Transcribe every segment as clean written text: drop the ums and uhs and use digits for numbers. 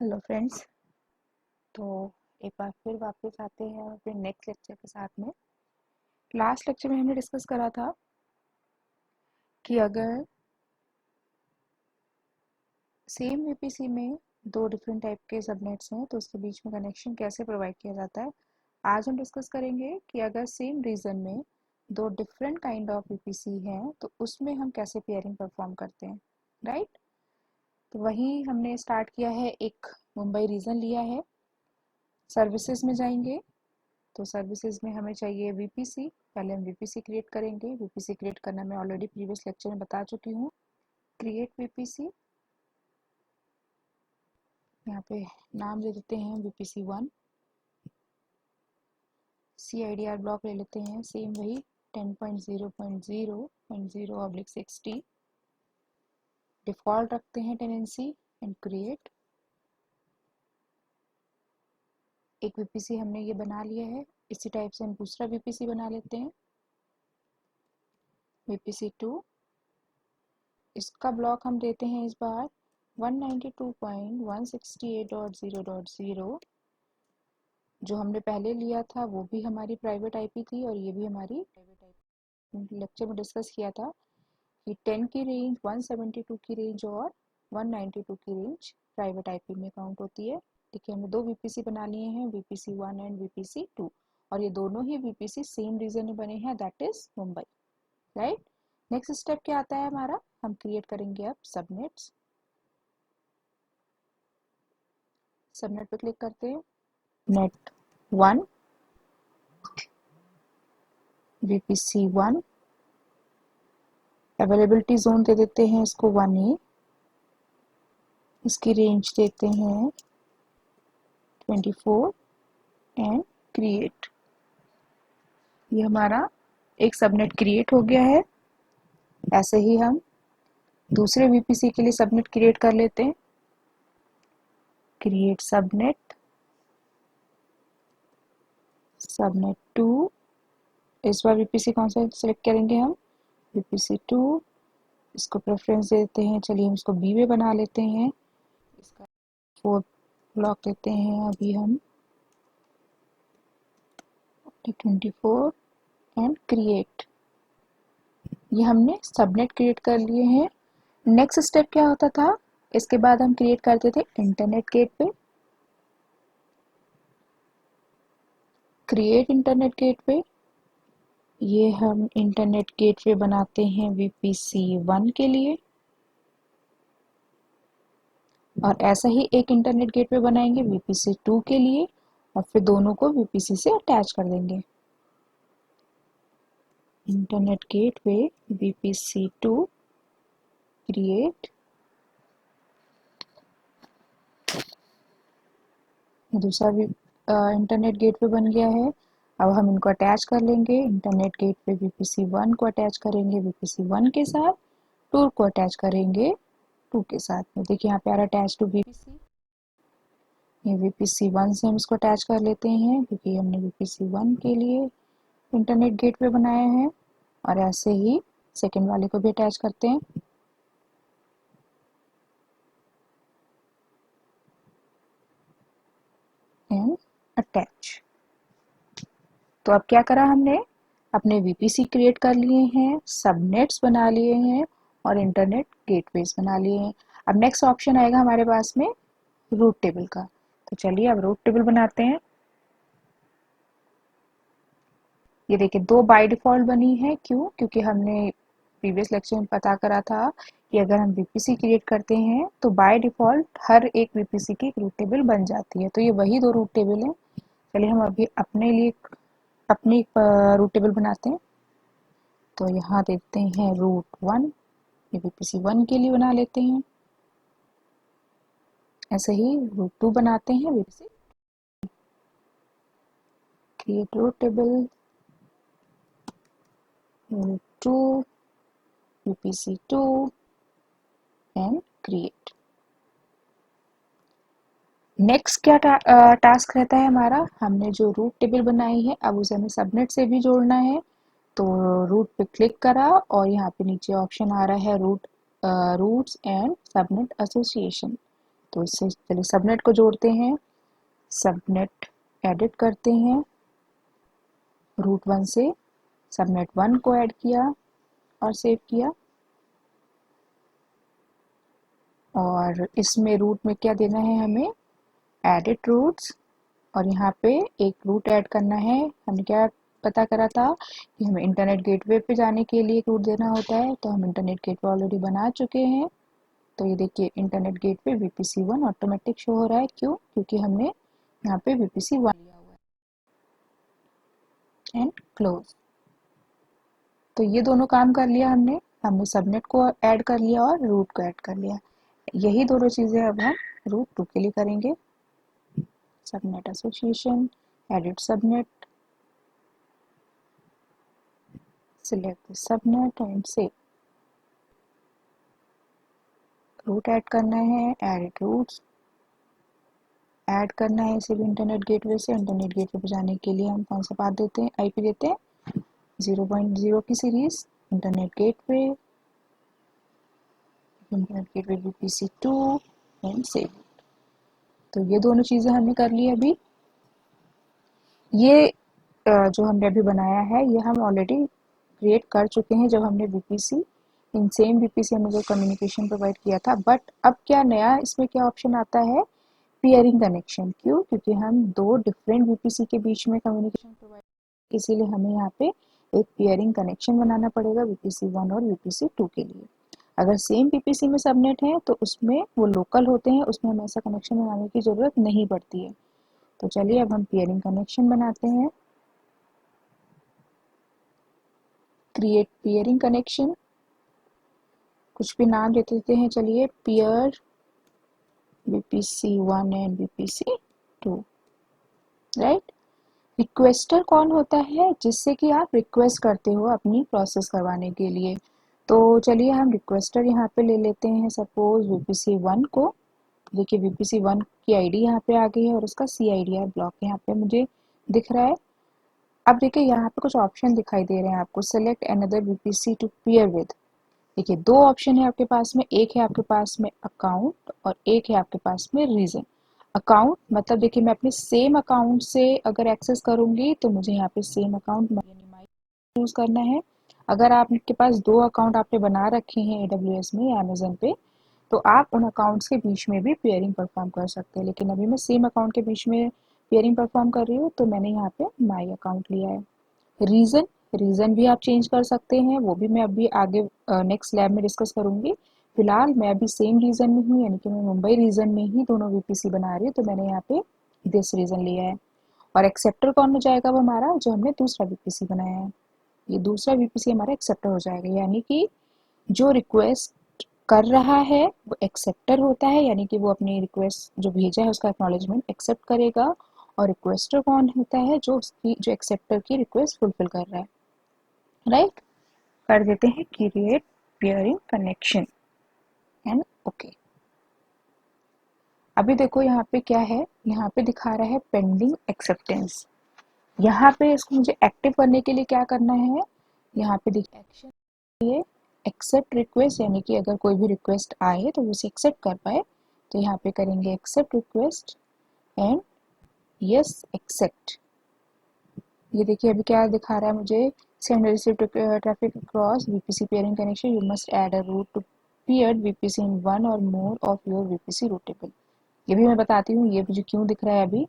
Hello friends. तो एक बार फिर वापस आते हैं अपने नेक्स्ट लेक्चर के साथ में। लास्ट लेक्चर में हमने डिस्कस करा था कि अगर सेम वीपीसी में दो डिफरेंट टाइप के सबनेट्स हैं तो उसके बीच में कनेक्शन कैसे प्रोवाइड किया जाता है। आज हम डिस्कस करेंगे कि अगर सेम रीजन में दो डिफरेंट काइंड ऑफ वीपीसी हैं तो उसमें हम कैसे पेयरिंग परफॉर्म करते हैं, राइट। तो वही हमने स्टार्ट किया है, एक मुंबई रीजन लिया है। सर्विसेज में जाएंगे तो सर्विसेज में हमें चाहिए वीपीसी। पहले हम वीपीसी क्रिएट करेंगे। वीपीसी क्रिएट करना मैं ऑलरेडी प्रीवियस लेक्चर में बता चुकी हूँ। क्रिएट वीपीसी, यहाँ पे नाम दे देते हैं वीपीसी 1। CIDR ब्लॉक ले लेते हैं, सेम वही 10.0.0.0/60। डिफॉल्ट रखते हैं टेनेंसी एंड क्रिएट। एक वीपीसी हमने ये बना लिया है। इसी टाइप से हम दूसरा वीपीसी बना लेते हैं, वीपीसी 2। इसका ब्लॉक हम देते हैं इस बार 192.168.0.0। जो हमने पहले लिया था वो भी हमारी प्राइवेट आईपी थी और ये भी हमारी प्राइवेट आईपी। लेक्चर में डिस्कस किया था कि 10 की रेंज, 172 की रेंज और 192 की रेंज प्राइवेट आईपी में काउंट होती है। देखिए हमने दो वीपीसी बना लिए हैं, वीपीसी 1 एंड वीपीसी 2, और ये दोनों ही वीपीसी सेम रीजन में बने हैं, that is Mumbai, right. Next step क्या आता है हमारा, हम क्रिएट करेंगे अब सबनेट्स। सबनेट पे क्लिक करते हैं, नेट 1 वीपीसी 1, अवेलेबिलिटी जोन दे देते हैं इसको 1A। इसकी रेंज देते हैं 24 एंड क्रिएट। ये हमारा एक सबनेट क्रिएट हो गया है। ऐसे ही हम दूसरे वीपीसी के लिए सबनेट क्रिएट कर लेते हैं। Create subnet, subnet 2। इस बार वीपीसी कौन सा सिलेक्ट करेंगे हम, वीपीसी 2। इसको प्रेफरेंस देते हैं, चलिए हम इसको बी में बना लेते हैं। इसका 4 ब्लॉक देते हैं अभी हम 24 एंड क्रिएट। ये हमने सबनेट क्रिएट कर लिए हैं। नेक्स्ट स्टेप क्या होता था, इसके बाद हम क्रिएट करते थे internet gateway. Create internet gateway, ये हम इंटरनेट गेटवे बनाते हैं वीपीसी 1 के लिए, और ऐसा ही एक इंटरनेट गेटवे बनाएंगे वीपीसी 2 के लिए, और फिर दोनों को वीपीसी से अटैच कर देंगे। Internet gateway VPC 2 create. दूसरा भी इंटरनेट गेटवे बन गया है। अब हम इनको अटैच कर लेंगे। इंटरनेट गेटवे वीपीसी 1 को अटैच करेंगे वीपीसी 1 के साथ, 2 को अटैच करेंगे 2 के साथ में। देखिए यहाँ पे आ रहा अटैच टू वीपीसी। ये वीपीसी 1 से हम इसको अटैच कर लेते हैं क्योंकि हमने वीपीसी 1 के लिए इंटरनेट गेटवे बनाया है, और ऐसे ही सेकेंड वाले को भी अटैच करते हैं। And attach. तो अब क्या करा हमने, अपने वीपीसी क्रिएट कर लिए हैं, सबनेट्स बना लिए हैं, और इंटरनेट गेटवेज बना लिए हैं। अब नेक्स्ट ऑप्शन आएगा हमारे पास में रूट टेबल का। तो चलिए अब रूट टेबल बनाते हैं। ये देखिए दो बाय डिफॉल्ट बनी है, क्यों, क्योंकि हमने प्रीवियस लेक्चर में पता करा था कि अगर हम वीपीसी क्रिएट करते हैं तो बाय डिफॉल्ट हर एक वीपीसी की एक रूट टेबल बन जाती है। तो ये वही दो रूट टेबल हैं। चलिए हम अभी अपने लिए अपनी रूट टेबल बनाते हैं। तो यहाँ देखते हैं रूट 1, ये वीपीसी 1 के लिए बना लेते हैं। ऐसे ही रूट 2 बनाते हैं, VPC create route table route 2 VPC 2 and create. Next क्या टास्क रहता है हमारा, हमने जो रूट टेबल बनाई है अब उसे हमें सबनेट से भी जोड़ना है। तो रूट पे क्लिक करा और यहाँ पे नीचे ऑप्शन आ रहा है रूट्स एंड सबनेट एसोसिएशन। तो इससे चलिए सबनेट को जोड़ते हैं, सबनेट एडिट करते हैं, रूट 1 से सबनेट 1 को ऐड किया और सेव किया। और इसमें रूट में क्या देना है हमें, एडिट रूट्स, और यहाँ पे एक रूट ऐड करना है। हमने क्या पता करा था कि हमें इंटरनेट गेटवे पे जाने के लिए एक रूट देना होता है, तो हम इंटरनेट गेटवे ऑलरेडी बना चुके हैं। तो ये देखिए internet gateway VPC1 automatic show हो रहा है, क्यों, क्योंकि हमने यहाँ पे VPC1 लिया हुआ है। And close. तो ये दोनों काम कर लिया हमने हमने सबनेट को ऐड कर लिया और रूट को ऐड कर लिया। यही दोनों चीज़ें अब हम रूट 2 के लिए करेंगे। Subnet association, edit subnet, select the subnet and save। Route add करना है, एडिट रूट्स ऐड करना है इसे भी इंटरनेट गेटवे से। इंटरनेट गेटवे पे जाने के लिए हम कौन सा पाथ देते हैं, आईपी देते हैं 0.0 की series, internet gateway, internet gateway VPC2 and save. तो ये दोनों चीज़ें हमने कर ली अभी। ये जो हमने अभी बनाया है ये हम ऑलरेडी क्रिएट कर चुके हैं जब हमने VPC इन सेम VPC हमने जो कम्युनिकेशन प्रोवाइड किया था। बट अब क्या नया इसमें क्या ऑप्शन आता है, पियरिंग कनेक्शन। क्यों, क्योंकि हम दो डिफरेंट VPC के बीच में कम्युनिकेशन प्रोवाइड, इसीलिए हमें यहाँ पे एक पियरिंग कनेक्शन बनाना पड़ेगा VPC1 और VPC2 के लिए। अगर सेम VPC में सबनेट है तो उसमें वो लोकल होते हैं, उसमें हमें ऐसा कनेक्शन बनाने की ज़रूरत नहीं पड़ती है। तो चलिए अब हम पियरिंग कनेक्शन बनाते हैं। क्रिएट पियरिंग कनेक्शन, कुछ भी नाम दे देते हैं, चलिए पियर VPC1 and VPC2, right. Requester कौन होता है, जिससे कि आप रिक्वेस्ट करते हो अपनी प्रोसेस करवाने के लिए। तो चलिए हम रिक्वेस्टर यहाँ पे ले लेते हैं, सपोज VPC1 को। देखिए VPC1 की आईडी यहाँ पे आ गई है और उसका CIDR ब्लॉक यहाँ पे मुझे दिख रहा है। अब देखिए यहाँ पे कुछ ऑप्शन दिखाई दे रहे हैं आपको, select another VPC to pair with. देखिए दो ऑप्शन है आपके पास में, एक है आपके पास में अकाउंट और एक है आपके पास में रीजन। अकाउंट मतलब देखिए मैं अपने सेम अकाउंट से अगर एक्सेस करूंगी तो मुझे यहाँ पे सेम अकाउंट चूज करना है। अगर आपके पास दो अकाउंट आपने बना रखे हैं AWS में या अमेजन पे, तो आप उन अकाउंट्स के बीच में भी पेयरिंग परफॉर्म कर सकते हैं। लेकिन अभी मैं सेम अकाउंट के बीच में पेयरिंग परफॉर्म कर रही हूँ, तो मैंने यहाँ पे माई अकाउंट लिया है। रीजन, रीजन भी आप चेंज कर सकते हैं, वो भी मैं अभी आगे नेक्स्ट लैब में डिस्कस करूंगी। फिलहाल मैं अभी सेम रीजन में हूँ, यानी कि मैं मुंबई रीजन में ही दोनों VPC बना रही हूँ, तो मैंने यहाँ पे दिस रीजन लिया है। और एक्सेप्टर कौन हो जाएगा, वो हमारा जो हमने दूसरा VPC बनाया है, ये दूसरा VPC हमारा एक्सेप्टर हो जाएगा। यानी कि जो रिक्वेस्ट कर रहा है वो एक्सेप्टर होता है, यानी कि वो अपनी रिक्वेस्ट जो भेजा है उसका एक्नॉलेजमेंट एक्सेप्ट करेगा। और रिक्वेस्टर कौन होता है, जो उसकी जो एक्सेप्टर की रिक्वेस्ट फुलफिल कर रहा है, राइट। कर देते हैं create pairing connection and okay. अभी देखो यहाँ पे क्या है, यहाँ पे दिखा रहा है पेंडिंग एक्सेप्टेंस। यहाँ पे इसको मुझे एक्टिव करने के लिए क्या करना है, यहाँ पे देखिए एक्शन ये एक्सेप्ट रिक्वेस्ट, यानी कि अगर कोई भी रिक्वेस्ट आए तो उसे एक्सेप्ट कर पाए, तो यहाँ पे करेंगे accept request and yes accept. ये देखिए अभी क्या दिखा रहा है मुझे, send receive traffic across VPC pairing connection, you must add a route to peered VPC in one or more of your VPC route table. ये भी मैं बताती हूँ ये मुझे क्यों दिख रहा है अभी।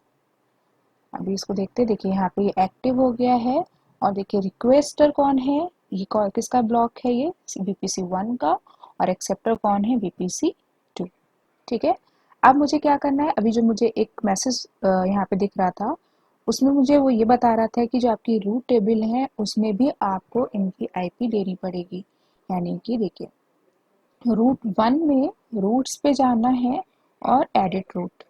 अभी इसको देखते हैं, देखिए यहाँ पे ये एक्टिव हो गया है। और देखिए रिक्वेस्टर कौन है, ये कौन किसका ब्लॉक है, ये VPC1 का। और एक्सेप्टर कौन है, VPC2। ठीक है। अब मुझे क्या करना है, अभी जो मुझे एक मैसेज यहाँ पे दिख रहा था, उसमें मुझे वो ये बता रहा था कि जो आपकी रूट टेबल है उसमें भी आपको इनकी IP देनी पड़ेगी। यानी कि देखिए रूट 1 में रूट्स पे जाना है और एडिट रूट।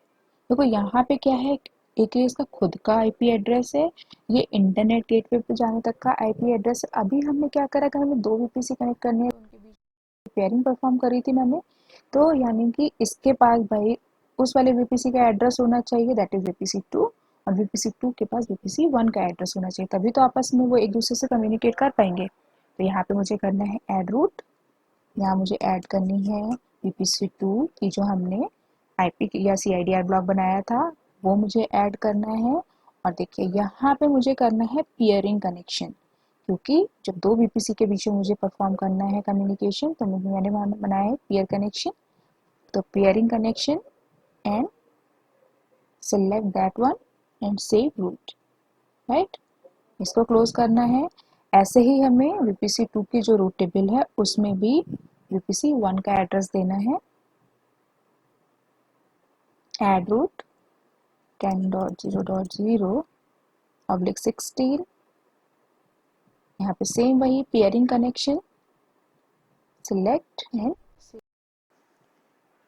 देखो यहाँ पे क्या है, एक ये इसका खुद का IP एड्रेस है, ये इंटरनेट गेटवे पे जाने तक का IP एड्रेस है। अभी हमने क्या करा कि हमें दो VPC कनेक्ट करने हैं, उनके बीच पेयरिंग परफॉर्म करी थी मैंने। तो यानी कि इसके पास भाई उस वाले VPC का एड्रेस होना चाहिए, दैट इज VPC2, और VPC2 के पास VPC1 का एड्रेस होना चाहिए, तभी तो आपस में वो एक दूसरे से कम्युनिकेट कर पाएंगे। तो यहाँ पे मुझे करना है ऐड रूट, यहाँ मुझे ऐड करनी है VPC2 की जो हमने आईपी या सीआईडीआर ब्लॉक बनाया था वो मुझे ऐड करना है। और देखिए यहाँ पे मुझे करना है पियरिंग कनेक्शन, क्योंकि जब दो बीपीसी के बीच में मुझे परफॉर्म करना है कम्युनिकेशन, तो मैंने बनाया है पियर कनेक्शन। तो peering connection and select that one and save route, right. इसको क्लोज करना है। ऐसे ही हमें वीपीसी 2 की जो रूट टेबल है उसमें भी वीपीसी 1 का एड्रेस देना है। Add route 10.0.0/16। यहाँ पे सेम वही पेयरिंग कनेक्शन, सिलेक्ट एंड।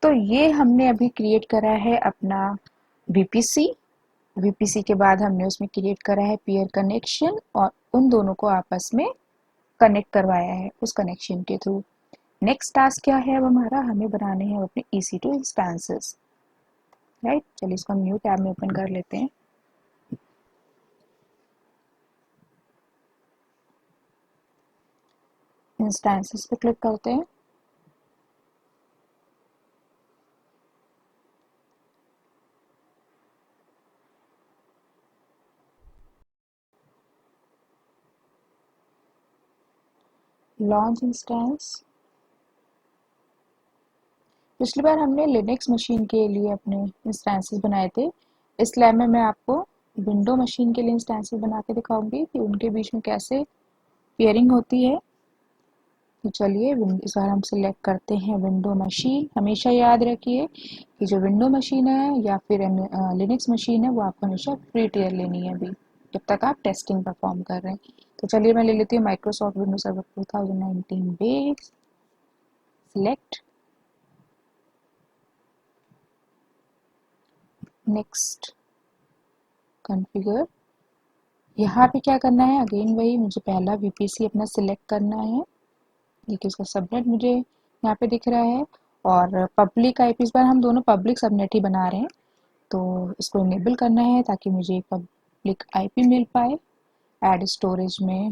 तो ये हमने अभी क्रिएट करा है अपना वीपीसी। वीपीसी के बाद हमने उसमें क्रिएट करा है पेयर कनेक्शन और उन दोनों को आपस में कनेक्ट करवाया है उस कनेक्शन के थ्रू। नेक्स्ट टास्क क्या है अब हमारा, हमें बनाने हैं अपने EC2 इंस्टेंसेस, राइट। चलिए इसको हम न्यू टैब में ओपन कर लेते हैं। इंस्टेंसेस पे क्लिक करते हैं। Launch instance. पिछली बार हमने लिनक्स मशीन के लिए अपने इंस्टेंसेस बनाए थे। इस लैब में मैं आपको विंडो मशीन के लिए इंस्टेंसेस बना के दिखाऊंगी कि उनके बीच में कैसे पेयरिंग होती है। तो चलिए इस बार हम सिलेक्ट करते हैं विंडो मशीन। हमेशा याद रखिए कि जो विंडो मशीन है या फिर लिनक्स मशीन है वो आपको हमेशा फ्री टियर लेनी है अभी, जब तक आप टेस्टिंग परफॉर्म कर रहे हैं। तो चलिए मैं ले लेती हूँ Microsoft Windows server 2019 base. Select, next, configure. यहाँ पे क्या करना है, अगेन वही मुझे पहला वीपीसी अपना सिलेक्ट करना है। देखिए इसका सबनेट मुझे यहाँ पे दिख रहा है और पब्लिक आईपी, इस बार हम दोनों पब्लिक सबनेट ही बना रहे हैं। तो इसको इनेबल करना है ताकि मुझे पब्लिक आईपी मिल पाए। ऐड स्टोरेज में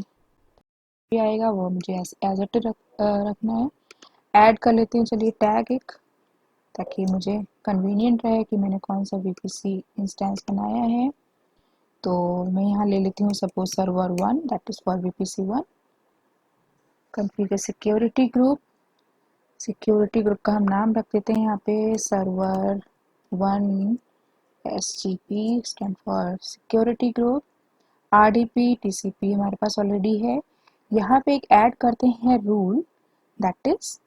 भी आएगा वो मुझे एज इट रखना है। ऐड कर लेते हैं चलिए टैग एक, ताकि मुझे कन्वीनियंट रहे कि मैंने कौन सा वीपीसी इंस्टेंस बनाया है। तो मैं यहाँ ले लेती हूँ suppose server 1, that is for VPC 1। Configure security group. Security group का हम नाम रख देते हैं यहाँ पे server 1 SGP, stand for security group. RDP TCP हमारे पास ऑलरेडी है। यहाँ पे एक ऐड करते हैं rule, that is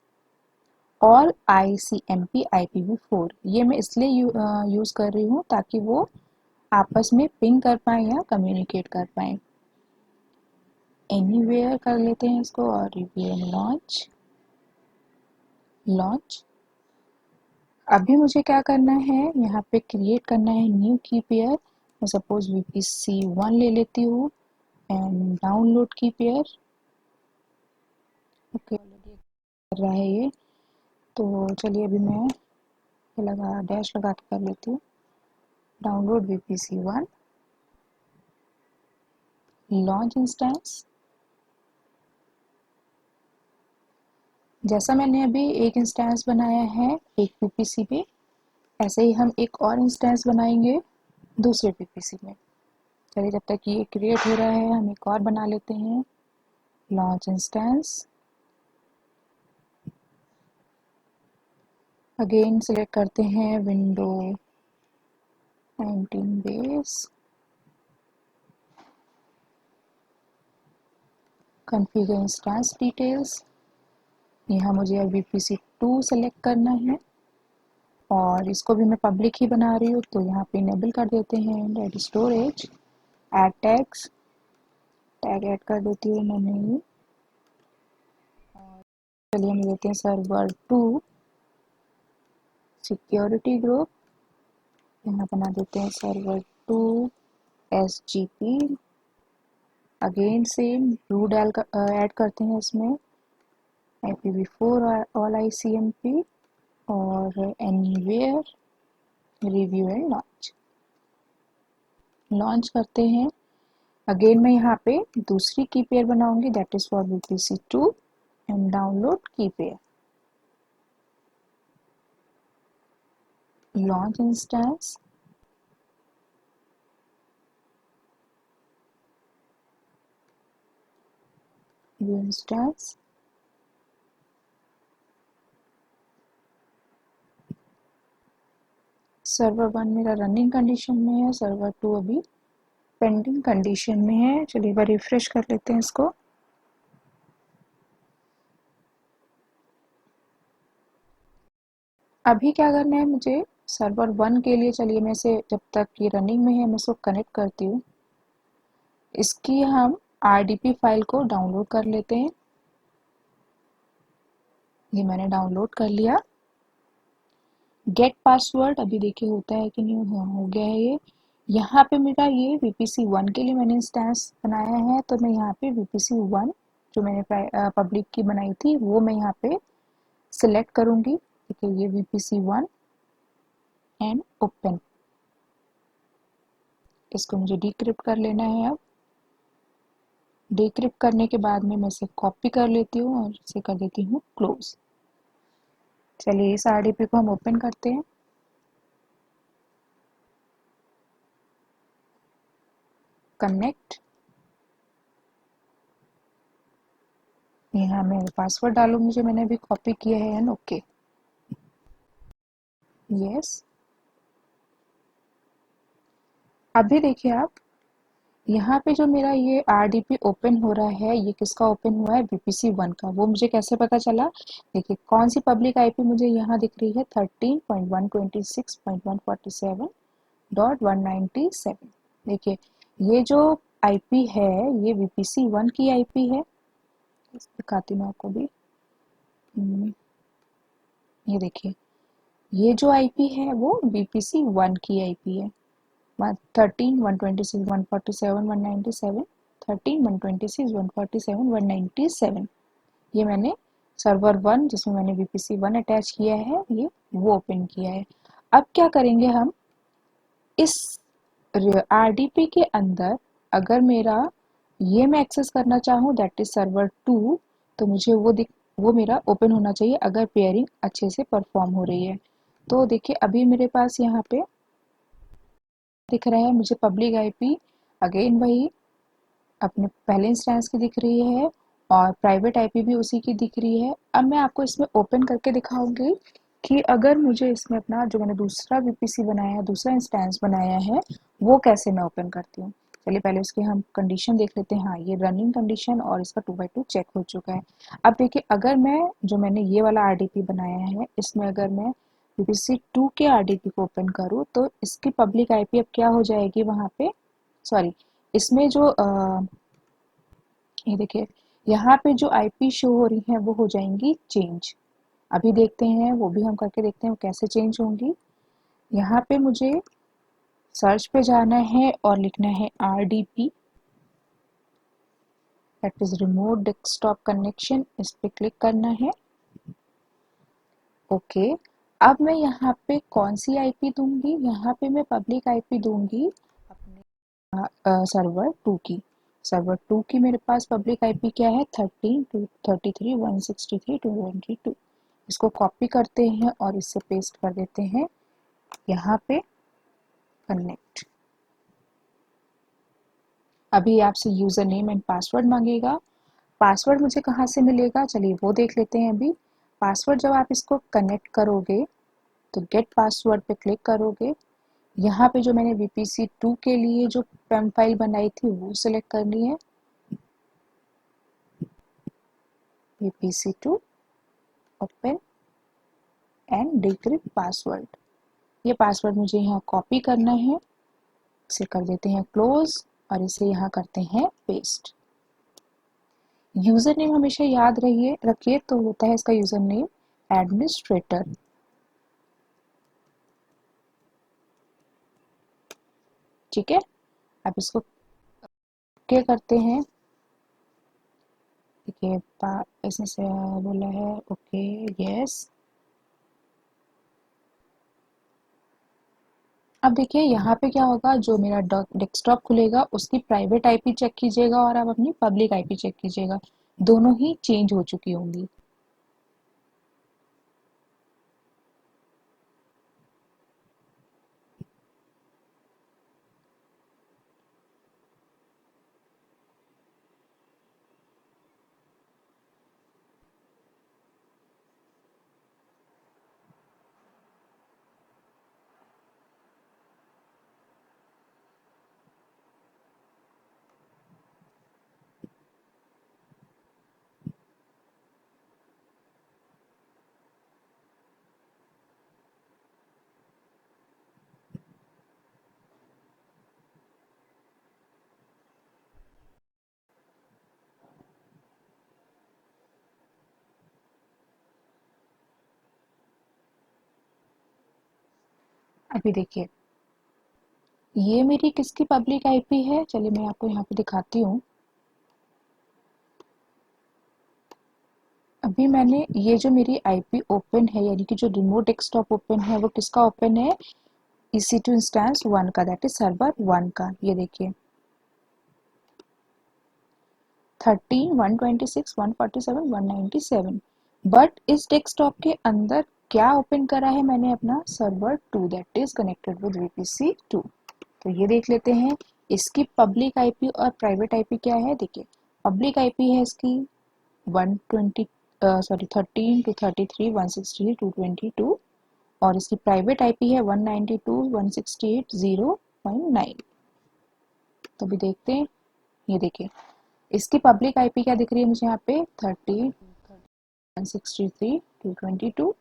all ICMP IPv4। ये मैं इसलिए यूज़ कर रही हूँ ताकि वो आपस में पिंग कर पाए या कम्युनिकेट कर पाए। एनीवेयर कर लेते हैं इसको और रिव्यू लॉन्च। लॉन्च। अभी मुझे क्या करना है, यहाँ पे क्रिएट करना है न्यू की पेयर। मैं सपोज वीपीसी 1 ले लेती हूँ and download key pair. Okay already कर रहा है ये, तो चलिए अभी मैं लगा डैश लगा के कर लेती हूँ। Download VPC 1, launch instance. जैसा मैंने अभी एक इंस्टेंस बनाया है एक वीपीसी पे, ऐसे ही हम एक और इंस्टेंस बनाएंगे दूसरे वीपीसी में। चलिए जब तक ये क्रिएट हो रहा है हम एक और बना लेते हैं। लॉन्च इंस्टेंस, अगेन सिलेक्ट करते हैं window 19 base. Configure instance details. यहाँ मुझे अब वीपीसी 2 सेलेक्ट करना है और इसको भी मैं पब्लिक ही बना रही हूँ, तो यहाँ पे इनेबल कर देते हैं add storage. Add tags, tag add कर देती हूँ मैंने ये। चलिए हम लेते हैं सर्वर 2 सिक्योरिटी ग्रुप। यहाँ बना देते हैं server 2 SGP। Again same route add करते हैं इसमें IPv4 ऑल ICMP और anywhere, review and launch. Launch करते हैं। अगेन मैं यहाँ पे दूसरी की पेयर बनाऊंगी, that is for VPC 2 and download key pair. launch instance, view instance, server 1 मेरा रनिंग कंडीशन में है, सर्वर 2 अभी पेंडिंग कंडीशन में है। चलिए एक बार रिफ्रेश कर लेते हैं इसको। अभी क्या करना है मुझे, सर्वर 1 के लिए चलिए मैं इसे जब तक ये रनिंग में है मैं इसको कनेक्ट करती हूँ। इसकी हम RDP फाइल को डाउनलोड कर लेते हैं। ये मैंने डाउनलोड कर लिया। गेट पासवर्ड अभी देखिए होता है कि नहीं, हाँ हो गया है ये। यहाँ पे मेरा ये VPC1 के लिए मैंने इंस्टेंस बनाया है, तो मैं यहाँ पे VPC1 जो मैंने पब्लिक की बनाई थी वो मैं यहाँ पे सिलेक्ट करूँगी। देखिए ये VPC1 एंड ओपन, इसको मुझे डिक्रिप्ट कर लेना है। अब डिक्रिप्ट करने के बाद में मैं इसे कॉपी कर लेती हूँ और इसे कर देती हूँ क्लोज। चलिए इस RDP को हम ओपन करते हैं। कनेक्ट, यहाँ मैं पासवर्ड डालूंगी जो मैंने अभी कॉपी किया है एंड ओके। यस, अभी देखिए आप यहाँ पे जो मेरा ये RDP ओपन हो रहा है, ये किसका ओपन हुआ है, VPC1 का। वो मुझे कैसे पता चला, देखिए कौन सी पब्लिक IP मुझे यहाँ दिख रही है, 13.126.147.197। देखिए ये जो IP है ये VPC1 की IP है। दिखाती हूँ आपको भी। ये देखिए ये जो IP है वो VPC1 की IP है। 13, 126, 147, 197, 13, 126, 147, 197। ये मैंने सर्वर 1 जिसमें मैंने VPC1 अटैच किया है ये वो ओपन किया है। अब क्या करेंगे हम, इस RDP के अंदर अगर मेरा ये मैं एक्सेस करना चाहूँ दैट इज सर्वर 2, तो मुझे वो मेरा ओपन होना चाहिए अगर पेयरिंग अच्छे से परफॉर्म हो रही है। तो देखिए अभी मेरे पास यहाँ पे दिख रहा है मुझे पब्लिक IP अगेन वही अपने पहले इंस्टेंस की दिख रही है और प्राइवेट IP भी उसी की दिख रही है। अब मैं आपको इसमें ओपन करके दिखाऊंगी कि अगर मुझे इसमें अपना जो मैंने दूसरा VPC बनाया है, दूसरा इंस्टेंस बनाया है, वो कैसे मैं ओपन करती हूँ। चलिए पहले उसकी हम कंडीशन देख लेते हैं। हाँ ये रनिंग कंडीशन और इसका 2x2 चेक हो चुका है। अब देखिए अगर मैं जो मैंने ये वाला RDP बनाया है इसमें अगर मैं VPC2 के RDP को ओपन करूँ तो इसकी पब्लिक IP अब क्या हो जाएगी वहाँ पे, सॉरी इसमें जो ये देखिए यहाँ पे जो IP शो हो रही है वो हो जाएंगी चेंज। अभी देखते हैं वो भी हम करके देखते हैं वो कैसे चेंज होंगी। यहाँ पे मुझे सर्च पे जाना है और लिखना है RDP that is remote desktop connection, इस पे क्लिक करना है। ओके, अब मैं यहाँ पे कौन सी IP दूंगी, यहाँ पे मैं पब्लिक IP दूंगी अपने सर्वर 2 की। सर्वर 2 की मेरे पास पब्लिक IP क्या है, 13, 233, 163, 222। इसको कॉपी करते हैं और इससे पेस्ट कर देते हैं यहाँ पे कनेक्ट। अभी आपसे यूज़र नेम एंड पासवर्ड मांगेगा। पासवर्ड मुझे कहाँ से मिलेगा, चलिए वो देख लेते हैं। अभी पासवर्ड जब आप इसको कनेक्ट करोगे तो गेट पासवर्ड पे क्लिक करोगे। यहाँ पे जो मैंने VPC2 के लिए जो पेम फाइल बनाई थी वो सिलेक्ट करनी है, VPC2 open and decrypt password. ये पासवर्ड मुझे यहाँ कॉपी करना है, इसे कर देते हैं क्लोज और इसे यहाँ करते हैं पेस्ट। यूजर नेम हमेशा याद रखिए तो होता है इसका यूजर नेम एडमिनिस्ट्रेटर। ठीक है, अब इसको क्या करते हैं, देखिए ऐसे से बोला है ओके यस। अब देखिए यहाँ पे क्या होगा, जो मेरा डेस्कटॉप खुलेगा उसकी प्राइवेट IP चेक कीजिएगा और आप अपनी पब्लिक IP चेक कीजिएगा, दोनों ही चेंज हो चुकी होंगी। अभी देखिए, ये मेरी किसकी पब्लिक आईपी है, चलिए मैं आपको यहाँ पे दिखाती हूँ। अभी मैंने ये जो मेरी आईपी ओपन है, यानी कि जो रिमोट डेस्कटॉप ओपन है, वो किसका ओपन है, EC2 इंस्टेंस 1 का, दैट इज सर्वर 1 का। ये देखिए 13, 126, 147, 197। बट इस डेस्कटॉप के अंदर क्या ओपन करा है मैंने, अपना server 2 that is connected with VPC2। तो ये देख लेते हैं इसकी पब्लिक आईपी और प्राइवेट आईपी क्या है। देखिए पब्लिक आईपी है इसकी 120 13 to 33 168 222, और इसकी प्राइवेट आईपी है 192 168 0.9। तो अभी देखते हैं, ये देखिए इसकी पब्लिक आईपी क्या दिख रही है मुझे यहाँ पे 30 163 222,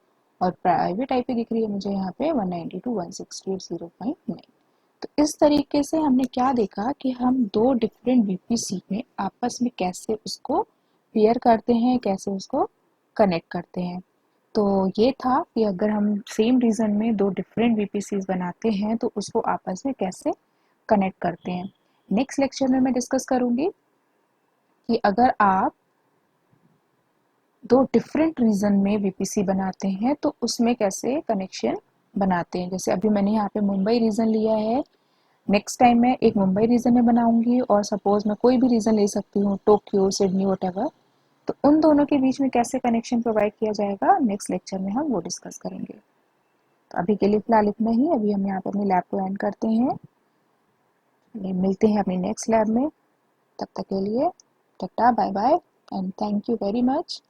और प्राइवेट आईपी दिख रही है मुझे यहाँ पे 192 168 0.9। तो इस तरीके से हमने क्या देखा कि हम दो डिफरेंट VPC में आपस में कैसे उसको पेयर करते हैं, कैसे उसको कनेक्ट करते हैं। तो ये था कि अगर हम सेम रीजन में दो डिफरेंट VPCs बनाते हैं तो उसको आपस में कैसे कनेक्ट करते हैं। नेक्स्ट लेक्चर में मैं डिस्कस करूंगी कि अगर आप दो डिफरेंट रीजन में VPC बनाते हैं तो उसमें कैसे कनेक्शन बनाते हैं। जैसे अभी मैंने यहाँ पे मुंबई रीजन लिया है, नेक्स्ट टाइम मैं एक मुंबई रीजन में बनाऊंगी, और सपोज मैं कोई भी रीजन ले सकती हूँ, टोक्यो, सिडनी, वटेवर। तो उन दोनों के बीच में कैसे कनेक्शन प्रोवाइड किया जाएगा, नेक्स्ट लेक्चर में हम वो डिस्कस करेंगे। तो अभी के लिए फिलहाल इतना ही, अभी हम यहाँ पर अपनी लैब को एंड करते हैं। मिलते हैं अपनी नेक्स्ट लैब में, तब तक के लिए tata bye bye and thank you very much.